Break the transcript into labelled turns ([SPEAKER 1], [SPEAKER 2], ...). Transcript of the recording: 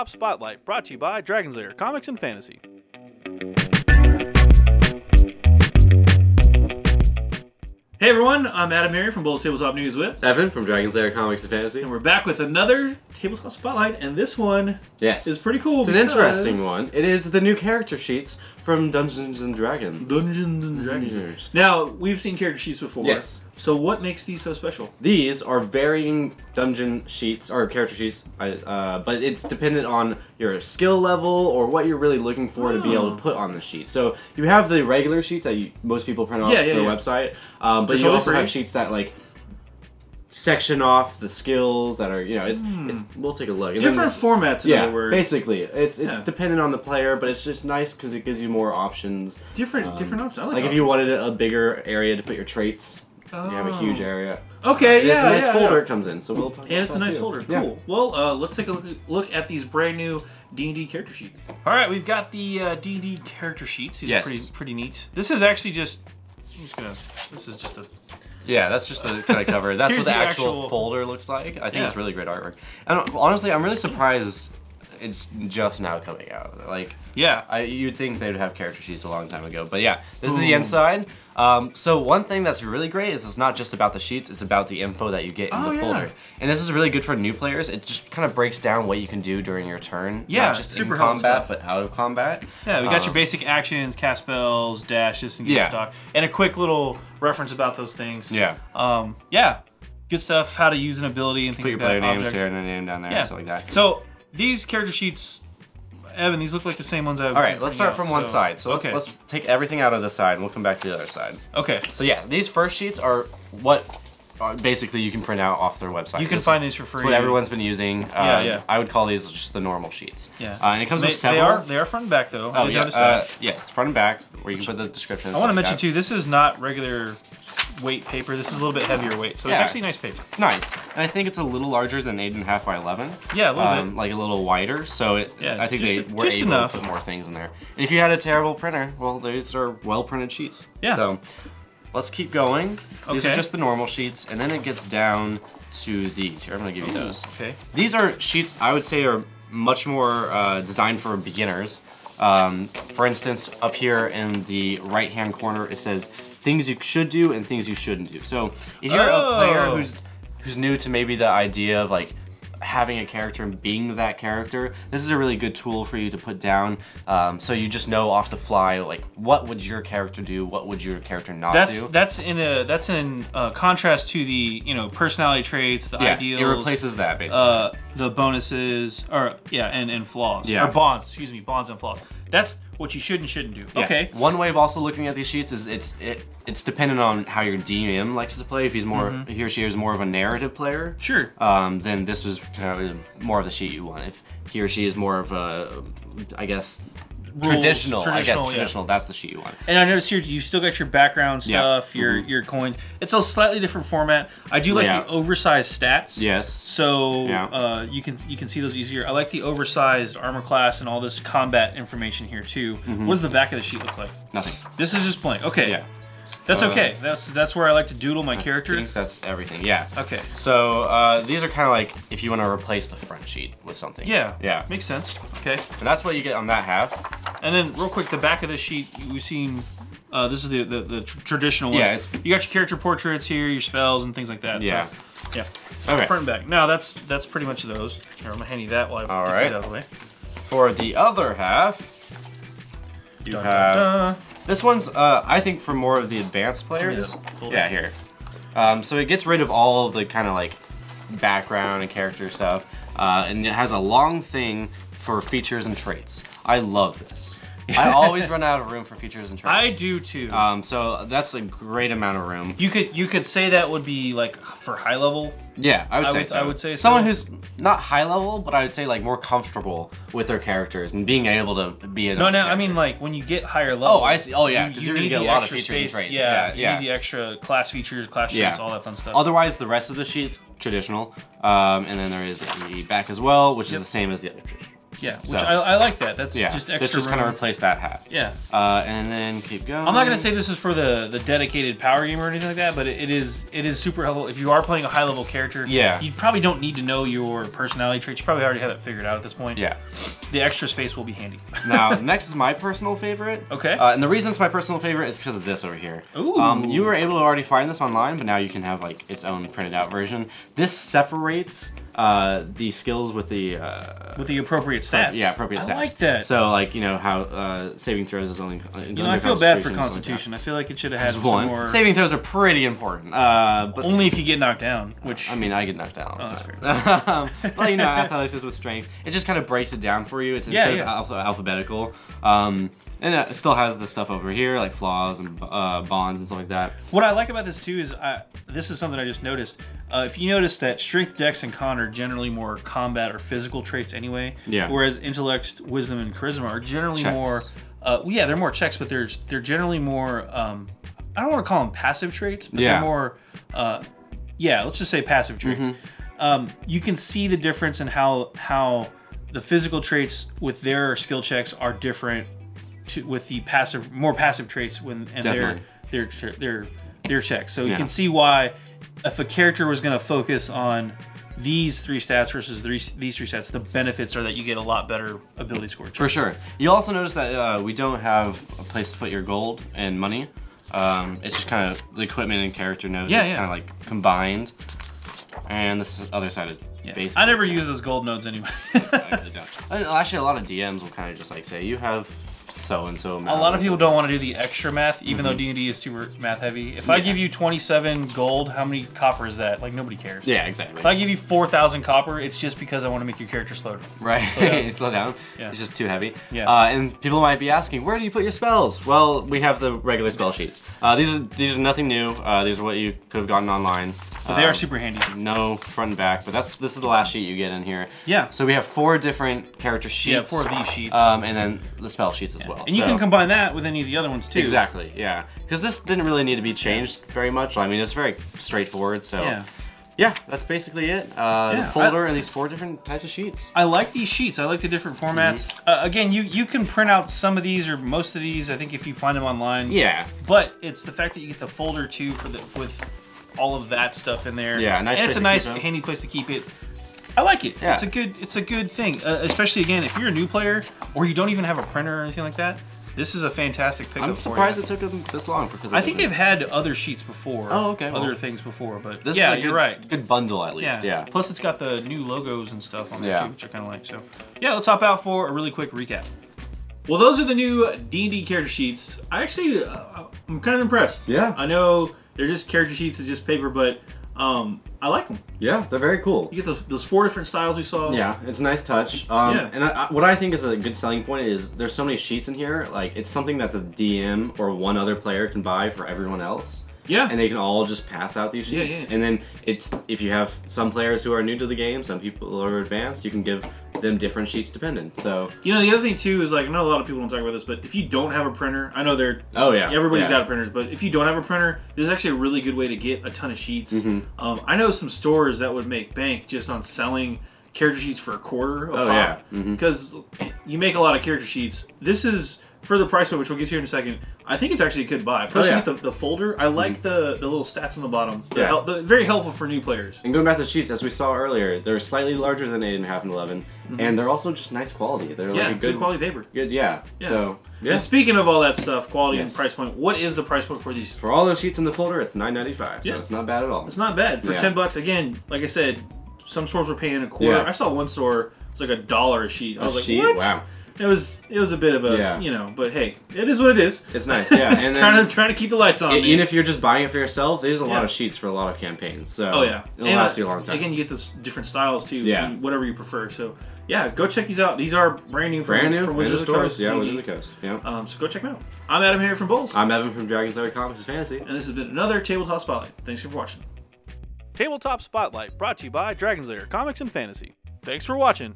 [SPEAKER 1] Tabletop Spotlight, brought to you by Dragon's Lair Comics and Fantasy. Hey everyone, I'm AdamHarry from Bulls Tabletop News with
[SPEAKER 2] Evan from Dragon's Lair Comics and Fantasy.
[SPEAKER 1] And we're back with another Tabletop Spotlight, and this one is pretty cool.
[SPEAKER 2] It's an interesting one. It is the new character sheets from Dungeons and Dragons.
[SPEAKER 1] Dungeons and Dragons. Now, we've seen character sheets before.
[SPEAKER 2] Yes.
[SPEAKER 1] So what makes these so special?
[SPEAKER 2] These are varying dungeon sheets, or character sheets, but it's dependent on your skill level or what you're really looking for to be able to put on the sheet. So you have the regular sheets that most people print off their website, but you also have sheets that like section off the skills that are, it's we'll take a look. And
[SPEAKER 1] different formats, in other words.
[SPEAKER 2] Basically. It's dependent on the player, but it's just nice because it gives you more options.
[SPEAKER 1] Different options. I
[SPEAKER 2] like if you wanted a bigger area to put your traits, you have a huge area.
[SPEAKER 1] Okay,
[SPEAKER 2] it's a nice folder it comes in, so we'll talk about that.
[SPEAKER 1] And it's a nice folder. Cool.
[SPEAKER 2] Yeah.
[SPEAKER 1] Well, let's take a look at these brand new D&D character sheets. All right, we've got the D&D character sheets. These are pretty neat. This is actually just. This is just a.
[SPEAKER 2] Yeah, that's just the kind of cover. That's what the actual folder looks like. I think it's really great artwork. And honestly, I'm really surprised it's just now coming out. Like, you'd think they'd have character sheets a long time ago. But yeah, this is the inside. So one thing that's really great is it's not just about the sheets, it's about the info that you get in the folder. And this is really good for new players. It just kind of breaks down what you can do during your turn.
[SPEAKER 1] Yeah,
[SPEAKER 2] not just in combat, but out of combat.
[SPEAKER 1] Yeah, we got your basic actions, cast spells, dash, disengage, stock, and a quick little reference about those things. Yeah. Good stuff, how to use an ability and things like that.
[SPEAKER 2] Put your player names here and their name down there and stuff like that.
[SPEAKER 1] So these character sheets, Evan, these look like the same ones I've.
[SPEAKER 2] All right, let's start from one side. So let's take everything out of the side, and we'll come back to the other side. Okay. So yeah, these first sheets are what basically you can print out off their website.
[SPEAKER 1] You can find these for free.
[SPEAKER 2] It's what everyone's been using. I would call these just the normal sheets. Yeah. And it comes with several.
[SPEAKER 1] They are front and back though.
[SPEAKER 2] Oh yeah. Yes, front and back, where you can put the description.
[SPEAKER 1] I want to mention too, this is not regular weight paper. This is a little bit heavier weight, so it's actually nice paper.
[SPEAKER 2] It's nice, and I think it's a little larger than 8.5 by 11.
[SPEAKER 1] Yeah, a little bit.
[SPEAKER 2] Like a little wider. So I think they were able to put more things in there. And if you had a terrible printer, well, these are well printed sheets. Yeah. So let's keep going. These are just the normal sheets, and then it gets down to these. Here, I'm gonna give you those. Okay. These are sheets I would say are much more designed for beginners. For instance, up here in the right-hand corner, it says things you should do and things you shouldn't do. So if you're a player who's new to maybe the idea of like having a character and being that character, this is a really good tool for you to put down, so you just know off the fly like what would your character do, what would your character not do. That's
[SPEAKER 1] in contrast to the personality traits, the ideals.
[SPEAKER 2] It replaces that basically.
[SPEAKER 1] The bonuses, and flaws. Or bonds. Excuse me, bonds and flaws. That's what you should and shouldn't do. Yeah. Okay.
[SPEAKER 2] One way of also looking at these sheets is it's dependent on how your DM likes to play. If he's more, he or she is more of a narrative player, then this was kind of more of the sheet you want. If he or she is more of a, I guess, traditional. That's the sheet you want.
[SPEAKER 1] And I noticed here you still got your background stuff, your coins. It's a slightly different format. I do like the oversized stats.
[SPEAKER 2] Yes.
[SPEAKER 1] So you can see those easier. I like the oversized armor class and all this combat information here too. What does the back of the sheet look like?
[SPEAKER 2] Nothing.
[SPEAKER 1] This is just blank. Okay. Yeah. That's okay. That's where I like to doodle my character.
[SPEAKER 2] I think that's everything. Yeah.
[SPEAKER 1] Okay.
[SPEAKER 2] So these are kind of like if you want to replace the front sheet with something.
[SPEAKER 1] Yeah. Yeah. Makes sense. Okay.
[SPEAKER 2] And that's what you get on that half.
[SPEAKER 1] And then real quick, the back of the sheet we've seen. This is the traditional one.
[SPEAKER 2] Yeah.
[SPEAKER 1] You got your character portraits here, your spells and things like that.
[SPEAKER 2] Yeah.
[SPEAKER 1] So, yeah. Okay. Front and back. Now that's pretty much those. Here, I'm gonna hand you that while I get these out of the way.
[SPEAKER 2] For the other half, you have. This one's, I think, for more of the advanced players. Yeah, here. So it gets rid of all of the kind of like background and character stuff, and it has a long thing for features and traits. I love this. I always run out of room for features and traits.
[SPEAKER 1] I do too.
[SPEAKER 2] So that's a great amount of room.
[SPEAKER 1] You could say that would be like for high level.
[SPEAKER 2] Yeah, I would say so.
[SPEAKER 1] I would say
[SPEAKER 2] someone who's not high level, but I would say like more comfortable with their characters and being able to be in.
[SPEAKER 1] No, I mean like when you get higher level.
[SPEAKER 2] Oh, I see. Oh yeah, because you're gonna get a lot of features and traits.
[SPEAKER 1] Yeah, you need the extra class features, class traits, all that fun stuff.
[SPEAKER 2] Otherwise, the rest of the sheet's traditional, and then there is the back as well, which is the same as the other
[SPEAKER 1] Yeah, which I like that. That's just extra.
[SPEAKER 2] Let's just kind of replace that hat.
[SPEAKER 1] Yeah.
[SPEAKER 2] And then keep going.
[SPEAKER 1] I'm not gonna say this is for the dedicated power gamer or anything like that, but it is super helpful if you are playing a high level character.
[SPEAKER 2] Yeah.
[SPEAKER 1] You probably don't need to know your personality traits. You probably already have it figured out at this point.
[SPEAKER 2] Yeah.
[SPEAKER 1] The extra space will be handy.
[SPEAKER 2] Now, next is my personal favorite.
[SPEAKER 1] Okay.
[SPEAKER 2] And the reason it's my personal favorite is because of this over here.
[SPEAKER 1] Ooh.
[SPEAKER 2] You were able to already find this online, but now you can have like its own printed out version. This separates the skills with the
[SPEAKER 1] appropriate stats.
[SPEAKER 2] Yeah, appropriate stats.
[SPEAKER 1] I like that.
[SPEAKER 2] So like how saving throws is only.
[SPEAKER 1] I feel bad for Constitution. I feel like it should have had some more.
[SPEAKER 2] Saving throws are pretty important, but
[SPEAKER 1] only if you get knocked down. Which
[SPEAKER 2] I mean, I get knocked down.
[SPEAKER 1] Oh, that's fair.
[SPEAKER 2] But athletics with strength, it just kind of breaks it down for you. It's instead of alphabetical. And it still has the stuff over here, like flaws and bonds and stuff like that.
[SPEAKER 1] What I like about this too is, this is something I just noticed. If you notice that strength, dex, and con are generally more combat or physical traits anyway. Yeah. Whereas intellect, wisdom, and charisma are generally more. They're more checks, but they're generally more. I don't want to call them passive traits, but they're more. Let's just say passive traits. You can see the difference in how the physical traits with their skill checks are different with the more passive traits their checks. So you can see why if a character was going to focus on these 3 stats versus these 3 stats, the benefits are that you get a lot better ability score checks.
[SPEAKER 2] For sure. You also notice that we don't have a place to put your gold and money. It's just kind of the equipment and character nodes. It's kind of like combined. And this other side is basically.
[SPEAKER 1] I never use those gold nodes anyway.
[SPEAKER 2] I really don't. Actually, a lot of DMs will kind of just like say, you have so-and-so
[SPEAKER 1] amount. A lot of people don't want to do the extra math, even though D&D is super math heavy. If I give you 27 gold, how many copper is that? Like, nobody cares.
[SPEAKER 2] Yeah, exactly.
[SPEAKER 1] If I give you 4,000 copper, it's just because I want to make your character slow down.
[SPEAKER 2] Right. Slow down. Yeah. It's just too heavy.
[SPEAKER 1] Yeah.
[SPEAKER 2] And people might be asking, where do you put your spells? Well, we have the regular spell sheets. These are nothing new. These are what you could have gotten online.
[SPEAKER 1] But they are super handy.
[SPEAKER 2] No front and back, but this is the last sheet you get in here.
[SPEAKER 1] Yeah.
[SPEAKER 2] So we have 4 different character sheets.
[SPEAKER 1] Yeah, 4 of these sheets.
[SPEAKER 2] And then the spell sheets as well.
[SPEAKER 1] And you can combine that with any of the other ones too.
[SPEAKER 2] Exactly, yeah. Because this didn't really need to be changed very much. I mean, it's very straightforward, so... Yeah, that's basically it. The folder and these 4 different types of sheets.
[SPEAKER 1] I like these sheets. I like the different formats. Again, you can print out some of these or most of these, I think, if you find them online.
[SPEAKER 2] Yeah.
[SPEAKER 1] But it's the fact that you get the folder too with all of that stuff in there.
[SPEAKER 2] Yeah, nice.
[SPEAKER 1] And it's a nice, handy place to keep it. I like it. Yeah. It's a good thing. Especially again, if you're a new player or you don't even have a printer or anything like that. This is a fantastic pickup.
[SPEAKER 2] I'm surprised it took them this long.
[SPEAKER 1] I think they've had other sheets before.
[SPEAKER 2] Oh, okay.
[SPEAKER 1] Other things before, but
[SPEAKER 2] this is a
[SPEAKER 1] you're right.
[SPEAKER 2] Good bundle at least. Yeah.
[SPEAKER 1] Plus, it's got the new logos and stuff on there too, which I kind of like. So, yeah, let's hop out for a really quick recap. Well, those are the new D&D character sheets. I actually, I'm kind of impressed.
[SPEAKER 2] Yeah.
[SPEAKER 1] I know they're just character sheets, it's just paper, but I like them.
[SPEAKER 2] Yeah, they're very cool.
[SPEAKER 1] You get those 4 different styles we saw.
[SPEAKER 2] Yeah, it's a nice touch. And what I think is a good selling point is there's so many sheets in here. Like, it's something that the DM or one other player can buy for everyone else.
[SPEAKER 1] Yeah.
[SPEAKER 2] And they can all just pass out these sheets. And then if you have some players who are new to the game, some people who are advanced, you can give them different sheets dependent. So
[SPEAKER 1] the other thing too is, like, I know a lot of people don't talk about this, but if you don't have a printer, I know everybody's got printers, but if you don't have a printer, this is actually a really good way to get a ton of sheets. I know some stores that would make bank just on selling character sheets for $0.25 a pop. Because you make a lot of character sheets. This is for the price point, which we'll get to in a second. I think it's actually a good buy. Plus, you get the folder. I like the little stats on the bottom. They're very helpful for new players.
[SPEAKER 2] And going back to the sheets, as we saw earlier, they're slightly larger than 8.5 and 11, and they're also just nice quality. They're like a good
[SPEAKER 1] quality paper.
[SPEAKER 2] Good, So,
[SPEAKER 1] And speaking of all that stuff, quality and price point, what is the price point for these?
[SPEAKER 2] For all those sheets in the folder, it's $9.95. So it's not bad at all.
[SPEAKER 1] It's not bad for $10. Again, like I said, some stores were paying $0.25. I saw one store, it was like $1 a sheet. I was like, what?
[SPEAKER 2] Wow.
[SPEAKER 1] It was a bit of a, but hey, it is what it is.
[SPEAKER 2] It's nice, And
[SPEAKER 1] then, trying to keep the lights on.
[SPEAKER 2] Even if you're just buying it for yourself, there's a lot of sheets for a lot of campaigns. So it'll last you a long time.
[SPEAKER 1] Again, you get those different styles too. Whatever you prefer. So go check these out. These are brand new from Wizard of the Coast.
[SPEAKER 2] Yeah, Wizard of the Coast. Yeah.
[SPEAKER 1] So go check them out. I'm AdamHarry from Bowls.
[SPEAKER 2] I'm Evan from Dragon's Lair Comics and Fantasy.
[SPEAKER 1] And this has been another Tabletop Spotlight. Thanks for watching. Tabletop Spotlight brought to you by Dragon's Lair Comics and Fantasy. Thanks for watching.